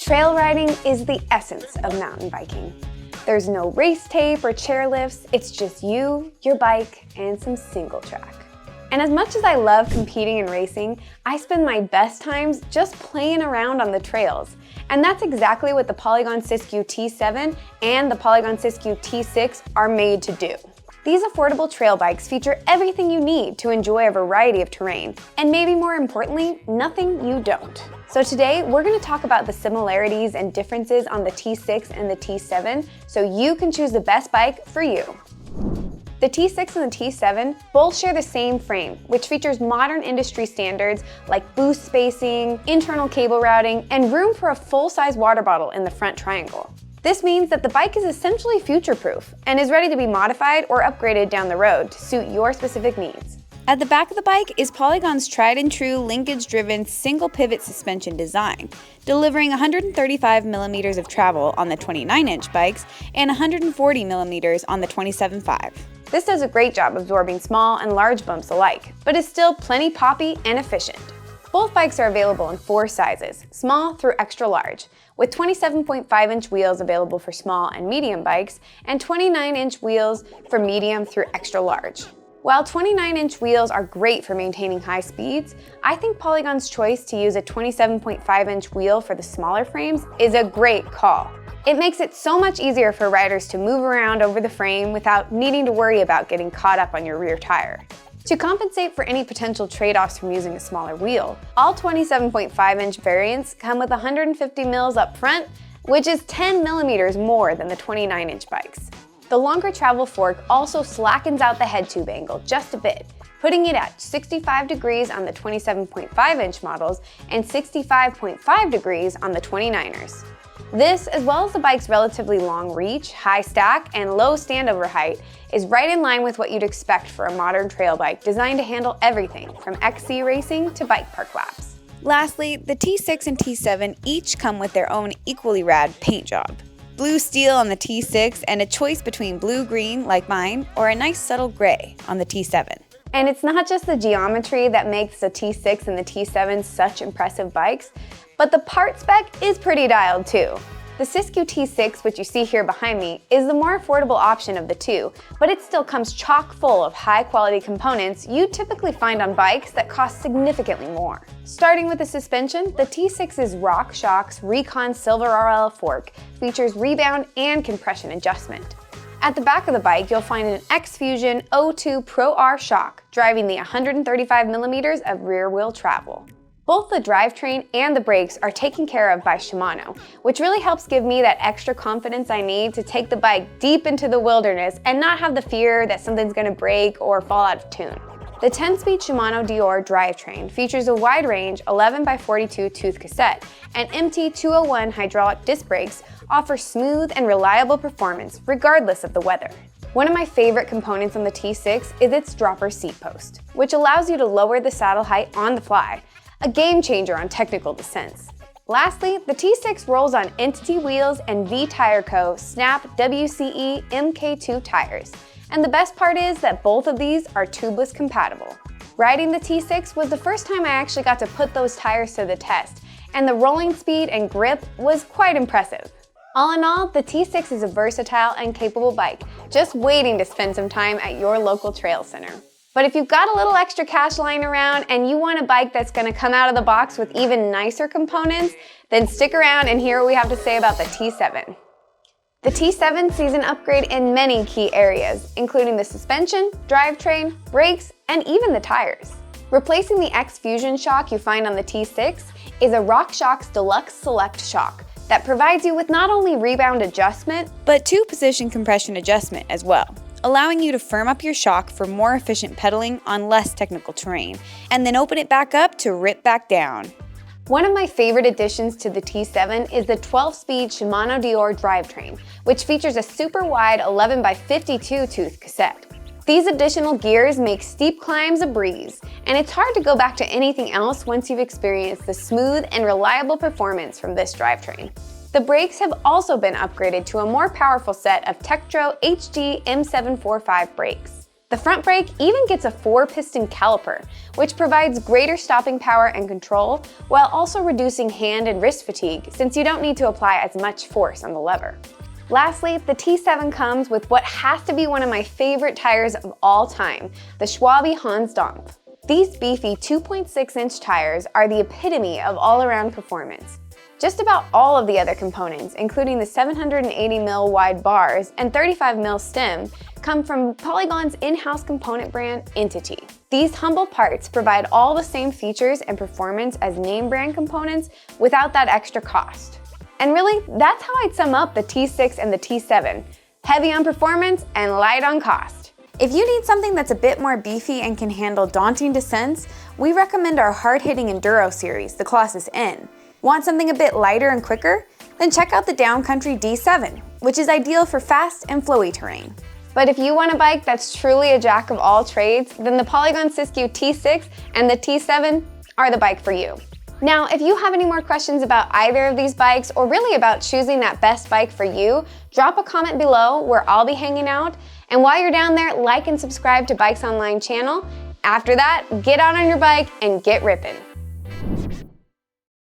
Trail riding is the essence of mountain biking. There's no race tape or chairlifts, it's just you, your bike, and some single track. And as much as I love competing and racing, I spend my best times just playing around on the trails. And that's exactly what the Polygon Siskiu T7 and the Polygon Siskiu T6 are made to do. These affordable trail bikes feature everything you need to enjoy a variety of terrain, and maybe more importantly, nothing you don't. So today, we're going to talk about the similarities and differences on the T6 and the T7 so you can choose the best bike for you. The T6 and the T7 both share the same frame, which features modern industry standards like boost spacing, internal cable routing, and room for a full-size water bottle in the front triangle. This means that the bike is essentially future-proof and is ready to be modified or upgraded down the road to suit your specific needs. At the back of the bike is Polygon's tried-and-true linkage-driven single-pivot suspension design, delivering 135 millimeters of travel on the 29-inch bikes and 140 millimeters on the 27.5. This does a great job absorbing small and large bumps alike, but is still plenty poppy and efficient. Both bikes are available in 4 sizes, small through extra large, with 27.5-inch wheels available for small and medium bikes, and 29-inch wheels for medium through extra large. While 29-inch wheels are great for maintaining high speeds, I think Polygon's choice to use a 27.5-inch wheel for the smaller frames is a great call. It makes it so much easier for riders to move around over the frame without needing to worry about getting caught up on your rear tire. To compensate for any potential trade-offs from using a smaller wheel, all 27.5-inch variants come with 150 mils up front, which is 10 millimeters more than the 29-inch bikes. The longer travel fork also slackens out the head tube angle just a bit, putting it at 65 degrees on the 27.5-inch models and 65.5 degrees on the 29ers. This, as well as the bike's relatively long reach, high stack, and low standover height, is right in line with what you'd expect for a modern trail bike designed to handle everything from XC racing to bike park laps. Lastly, the T6 and T7 each come with their own equally rad paint job. Blue steel on the T6 and a choice between blue-green, like mine, or a nice subtle gray on the T7. And it's not just the geometry that makes the T6 and the T7 such impressive bikes, but the part spec is pretty dialed too. The Siskiu T6, which you see here behind me, is the more affordable option of the two, but it still comes chock full of high-quality components you'd typically find on bikes that cost significantly more. Starting with the suspension, the T6's RockShox Recon Silver RL fork features rebound and compression adjustment. At the back of the bike, you'll find an X-Fusion O2 Pro R shock driving the 135 millimeters of rear-wheel travel. Both the drivetrain and the brakes are taken care of by Shimano, which really helps give me that extra confidence I need to take the bike deep into the wilderness and not have the fear that something's going to break or fall out of tune. The 10-speed Shimano Dior drivetrain features a wide range 11x42 tooth cassette, and MT201 hydraulic disc brakes offer smooth and reliable performance regardless of the weather. One of my favorite components on the T6 is its dropper seat post, which allows you to lower the saddle height on the fly, a game changer on technical descents. Lastly, the T6 rolls on Entity wheels and V Tire Co. Snap WCE MK2 tires. And the best part is that both of these are tubeless compatible. Riding the T6 was the first time I actually got to put those tires to the test, and the rolling speed and grip was quite impressive. All in all, the T6 is a versatile and capable bike, just waiting to spend some time at your local trail center. But if you've got a little extra cash lying around and you want a bike that's going to come out of the box with even nicer components, then stick around and hear what we have to say about the T7. The T7 sees an upgrade in many key areas, including the suspension, drivetrain, brakes, and even the tires. Replacing the X-Fusion shock you find on the T6 is a RockShox Deluxe Select shock that provides you with not only rebound adjustment, but 2-position compression adjustment as well, allowing you to firm up your shock for more efficient pedaling on less technical terrain, and then open it back up to rip back down. One of my favorite additions to the T7 is the 12-speed Shimano Dior drivetrain, which features a super wide 11x52 tooth cassette. These additional gears make steep climbs a breeze, and it's hard to go back to anything else once you've experienced the smooth and reliable performance from this drivetrain. The brakes have also been upgraded to a more powerful set of Tektro HD M745 brakes. The front brake even gets a 4-piston caliper, which provides greater stopping power and control while also reducing hand and wrist fatigue since you don't need to apply as much force on the lever. Lastly, the T7 comes with what has to be one of my favorite tires of all time, the Schwalbe Hansdampf. These beefy 2.6-inch tires are the epitome of all-around performance. Just about all of the other components, including the 780mm wide bars and 35mm stem, come from Polygon's in-house component brand, Entity. These humble parts provide all the same features and performance as name brand components without that extra cost. And really, that's how I'd sum up the T6 and the T7. Heavy on performance and light on cost. If you need something that's a bit more beefy and can handle daunting descents, we recommend our hard-hitting Enduro series, the Colossus N. Want something a bit lighter and quicker? Then check out the Downcountry D7, which is ideal for fast and flowy terrain. But if you want a bike that's truly a jack of all trades, then the Polygon Siskiu T6 and the T7 are the bike for you. Now, if you have any more questions about either of these bikes or really about choosing that best bike for you, drop a comment below where I'll be hanging out. And while you're down there, like and subscribe to BikesOnline channel. After that, get out on your bike and get ripping.